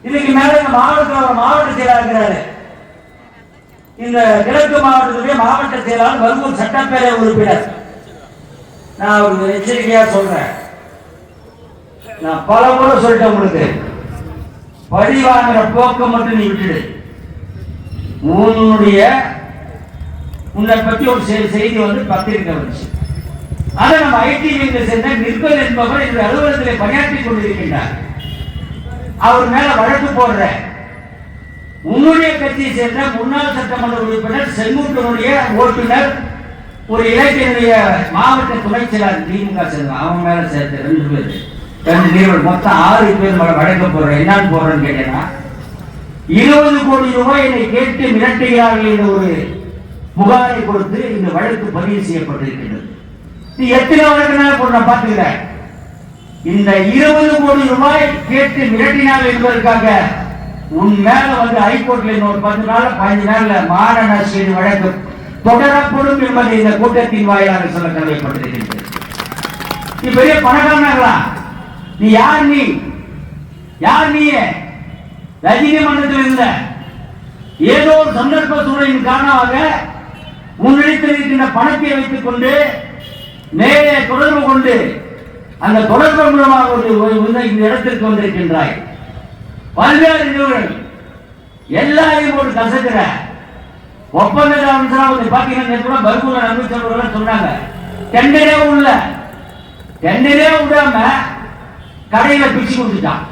இதுக்கு மேல இந்த மாவட்டத்தில் ஒரு மாவட்ட செயலாளர் இருக்கிறாரு. இந்த கிழக்கு மாவட்டத்துடைய மாவட்ட செயலாளர் பர்கூர் சட்டப்பேரவை உறுப்பினர். நான் ஒரு எச்சரிக்கையா சொல்றேன், நான் பல முறை சொல்லிட்டேன் உங்களுக்கு, பழி வாங்குற போக்க மட்டும் நீ விட்டுடு. உன்னை பத்தி ஒரு செய்தி வந்து பத்திரிக்கை வந்துச்சு. அதை நம்ம ஐடி விங்கில் சேர்ந்த நிர்மல் என்பவர் இந்த அலுவலகத்திலே பணியாற்றி கொண்டிருக்கின்றார். அவர் மேல வழக்கு போடுற உன்னுடைய கட்சியை சேர்ந்த முன்னாள் சட்டமன்ற உறுப்பினர், செங்குட்டனுடைய ஓட்டுநர், ஒரு இலக்கியனுடைய மாவட்ட துணை செயலாளர் திமுக சேர்ந்த அவங்க மேல சேர்த்து 2 பேர் 2 நீர்கள் மொத்தம் 6 பேர் மேல வழக்கு போடுற. என்னன்னு போடுறேன்னு கேட்டேன்னா, 20 கோடி ரூபாய் என்னை கேட்டு மிரட்டுகிறார்கள் என்ற ஒரு புகாரை கொடுத்து இந்த வழக்கு பதிவு செய்யப்பட்டிருக்கிறது. நீ எத்தனை வழக்குனாலும் போடுற பாத்துக்கிற. இந்த 20 கோடி ரூபாய் கேட்டு மிரட்டினார் என்பதற்காக உன் மேல வந்து ஹைகோர்ட்ல இன்னொரு 10 நாள் 15 நாள்ல மான நஷ்ட வழக்கு தொடரப்படும் என்பதை இந்த கூட்டத்தின் வாயிலாக சொல்ல கடமைப்பட்டிருக்கின்றது. நீ பெரிய பணக்காரனா? நீ யார்? நீ ரஜினி மன்றத்தில் இருந்த ஏதோ ஒரு சந்தர்ப்ப சூழலின் காரணமாக உன்னிடத்தில் இருக்கின்ற பணத்தை வைத்துக் கொண்டு மேலே தொடர்பு கொண்டு அந்த தொடர்பு மூலமாக இந்த இடத்திற்கு வந்திருக்கின்றாய். பல்வேறு நிறுவனங்கள் எல்லாரையும் ஒரு கசக்கிற ஒப்பந்த பாத்தீங்கன்னா பர்கூர் அமைச்சர்கள் சொன்னாங்க, டெண்டரே விடாம கடையில பிச்சு கொடுத்துட்டான்.